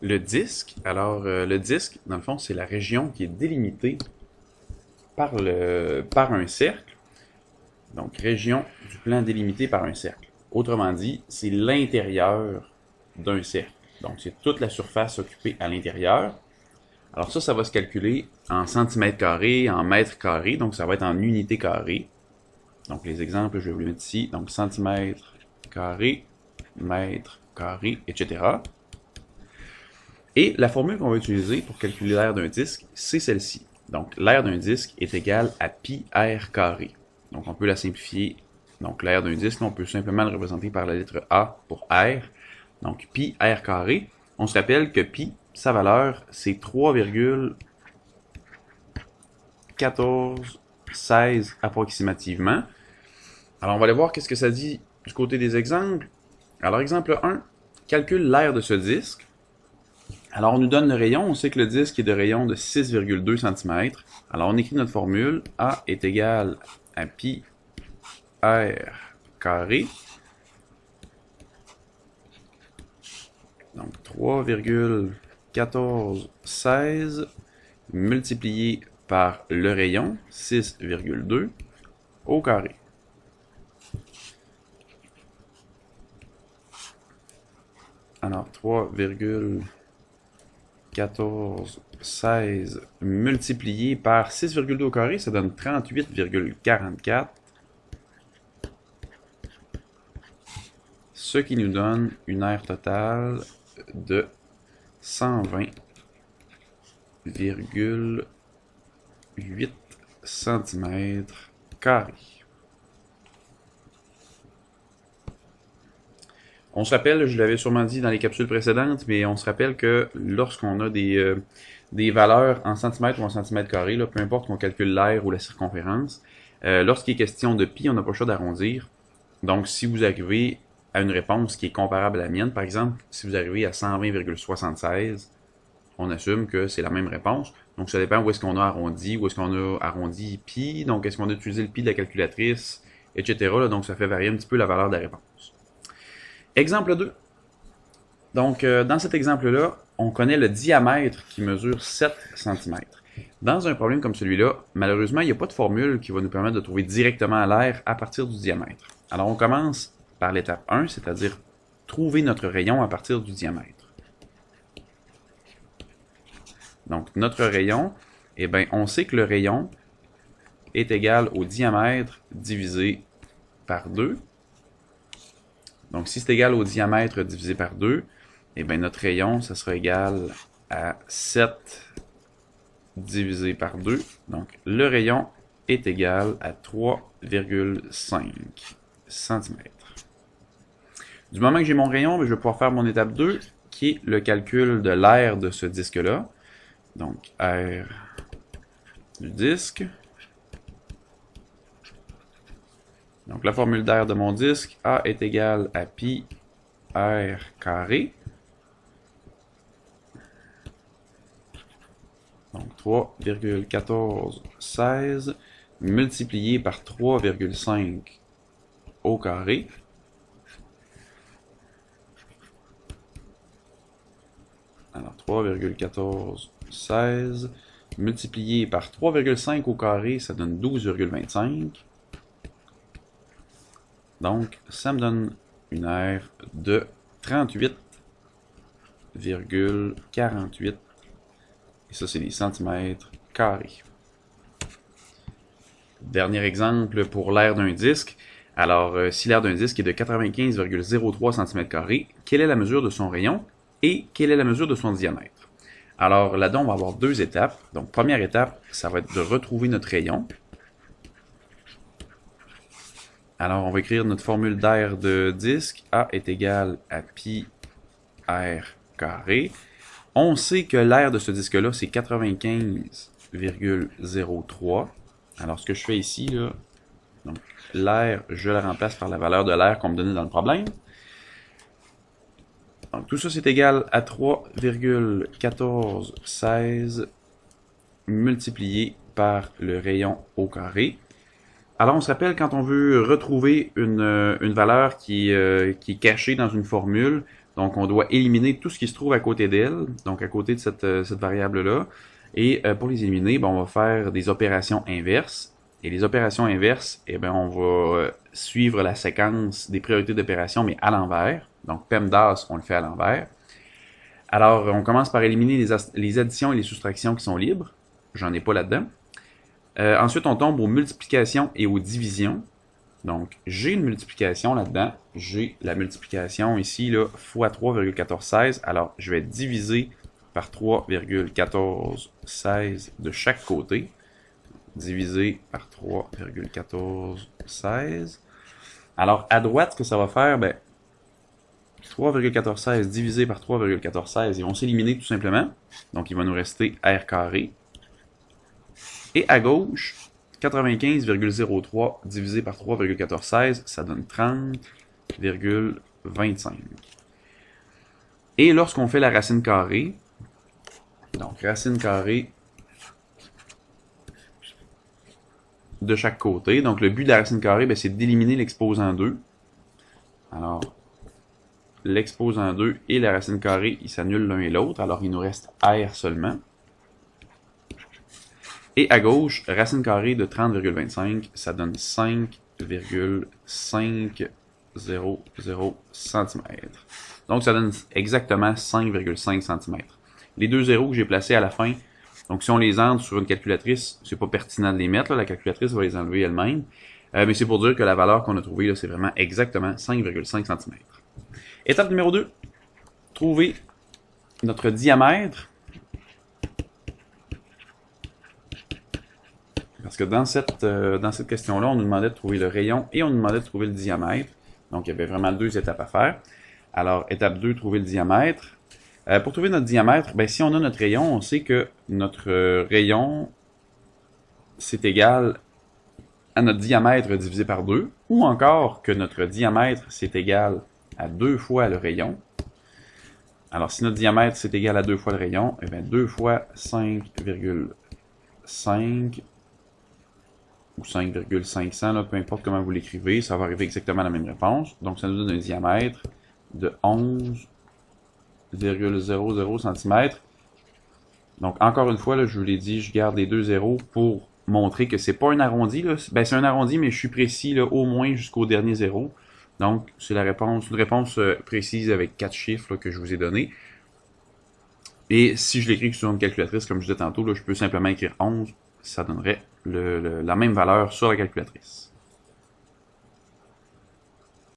le disque. Alors, le disque, dans le fond, c'est la région qui est délimitée par un cercle. Donc, région du plan délimitée par un cercle. Autrement dit, c'est l'intérieur d'un cercle. Donc, c'est toute la surface occupée à l'intérieur. Alors ça va se calculer en centimètres carrés, en mètres carrés, donc ça va être en unités carrées. Donc les exemples, je vais vous les mettre ici. Donc centimètres carrés, mètres carrés, etc. Et la formule qu'on va utiliser pour calculer l'aire d'un disque, c'est celle-ci. Donc l'aire d'un disque est égale à pi r carré. Donc on peut la simplifier. Donc l'aire d'un disque, on peut simplement le représenter par la lettre A pour r. Donc pi r carré. On se rappelle que pi, sa valeur, c'est 3,1416 approximativement. Alors, on va aller voir qu'est-ce que ça dit du côté des exemples. Alors, exemple 1, calcule l'aire de ce disque. Alors, on nous donne le rayon. On sait que le disque est de rayon de 6,2 cm. Alors, on écrit notre formule. A est égal à pi r carré. Donc, 3,1416 multiplié par le rayon, 6,2 au carré. Alors, 3,1416 multiplié par 6,2 au carré, ça donne 38,44. Ce qui nous donne une aire totale de 120,8 cm². On se rappelle, je l'avais sûrement dit dans les capsules précédentes, mais on se rappelle que lorsqu'on a des valeurs en centimètres ou en centimètres carrés, peu importe qu'on calcule l'aire ou la circonférence, lorsqu'il est question de pi, on n'a pas le choix d'arrondir. Donc, si vous arrivez à une réponse qui est comparable à la mienne, par exemple, si vous arrivez à 120,76, on assume que c'est la même réponse. Donc, ça dépend où est-ce qu'on a arrondi, où est-ce qu'on a arrondi pi, donc est-ce qu'on a utilisé le pi de la calculatrice, etc. Donc, ça fait varier un petit peu la valeur de la réponse. Exemple 2. Donc, dans cet exemple-là, on connaît le diamètre qui mesure 7 cm. Dans un problème comme celui-là, malheureusement, il n'y a pas de formule qui va nous permettre de trouver directement l'aire à partir du diamètre. Alors, on commence par l'étape 1, c'est-à-dire trouver notre rayon à partir du diamètre. Donc, notre rayon, eh bien, on sait que le rayon est égal au diamètre divisé par 2. Donc, si c'est égal au diamètre divisé par 2, eh bien, notre rayon, ça sera égal à 7 divisé par 2. Donc, le rayon est égal à 3,5 cm. Du moment que j'ai mon rayon, je vais pouvoir faire mon étape 2, qui est le calcul de l'aire de ce disque-là. Donc, aire du disque. Donc, la formule d'aire de mon disque, A est égal à pi r carré. Donc, 3,1416 multiplié par 3,5 au carré. Alors, 3,1416 multiplié par 3,5 au carré, ça donne 12,25. Donc, ça me donne une aire de 38,48. Et ça, c'est des centimètres carrés. Dernier exemple pour l'aire d'un disque. Alors, si l'aire d'un disque est de 95,03 cm², quelle est la mesure de son rayon et quelle est la mesure de son diamètre? Alors, là-dedans, on va avoir deux étapes. Donc, première étape, ça va être de retrouver notre rayon. Alors, on va écrire notre formule d'aire de disque. A est égal à pi r carré. On sait que l'aire de ce disque-là, c'est 95,03. Alors, ce que je fais ici, là, donc l'aire, je la remplace par la valeur de l'aire qu'on me donnait dans le problème. Donc, tout ça, c'est égal à 3,1416 multiplié par le rayon au carré. Alors, on se rappelle, quand on veut retrouver une valeur qui est cachée dans une formule, Donc, on doit éliminer tout ce qui se trouve à côté d'elle, donc à côté de cette variable-là. Et pour les éliminer, ben, on va faire des opérations inverses. Et les opérations inverses, eh ben, on va suivre la séquence des priorités d'opération, mais à l'envers. Donc, PEMDAS, on le fait à l'envers. Alors, on commence par éliminer les additions et les soustractions qui sont libres. J'en ai pas là-dedans. Ensuite, on tombe aux multiplications et aux divisions. Donc, j'ai une multiplication là-dedans. J'ai la multiplication ici, là, fois 3,1416. Alors, je vais diviser par 3,1416 de chaque côté. Divisé par 3,1416. Alors, à droite, ce que ça va faire, ben, 3,1416 divisé par 3,1416, ils vont s'éliminer tout simplement. Donc, il va nous rester R carré. Et à gauche, 95,03 divisé par 3,1416, ça donne 30,25. Et lorsqu'on fait la racine carrée, donc racine carrée de chaque côté, donc le but de la racine carrée, ben, c'est d'éliminer l'exposant 2. Alors, l'exposant 2 et la racine carrée, ils s'annulent l'un et l'autre, alors il nous reste R seulement. Et à gauche, racine carrée de 30,25, ça donne 5,500 cm. Donc ça donne exactement 5,5 cm. Les deux zéros que j'ai placés à la fin, donc si on les entre sur une calculatrice, c'est pas pertinent de les mettre, là, la calculatrice va les enlever elle-même. Mais c'est pour dire que la valeur qu'on a trouvée, c'est vraiment exactement 5,5 cm. Étape numéro 2, trouver notre diamètre. Parce que dans cette question-là, on nous demandait de trouver le rayon et on nous demandait de trouver le diamètre. Donc, il y avait vraiment deux étapes à faire. Alors, étape 2, trouver le diamètre. Pour trouver notre diamètre, ben, si on a notre rayon, on sait que notre rayon, c'est égal à notre diamètre divisé par 2, ou encore que notre diamètre, c'est égal à 2 fois le rayon. Alors, si notre diamètre, c'est égal à 2 fois le rayon, eh bien, 2 fois 5,5 ou 5,500, là, peu importe comment vous l'écrivez, ça va arriver exactement à la même réponse. Donc, ça nous donne un diamètre de 11,00 cm. Donc, encore une fois, là, je vous l'ai dit, je garde les deux zéros pour montrer que c'est pas un arrondi. Là. Ben, c'est un arrondi, mais je suis précis là, au moins jusqu'au dernier zéro. Donc, c'est la réponse, une réponse précise avec 4 chiffres là, que je vous ai donné. Et si je l'écris sur une calculatrice, comme je disais tantôt, là, je peux simplement écrire 11. Ça donnerait la même valeur sur la calculatrice.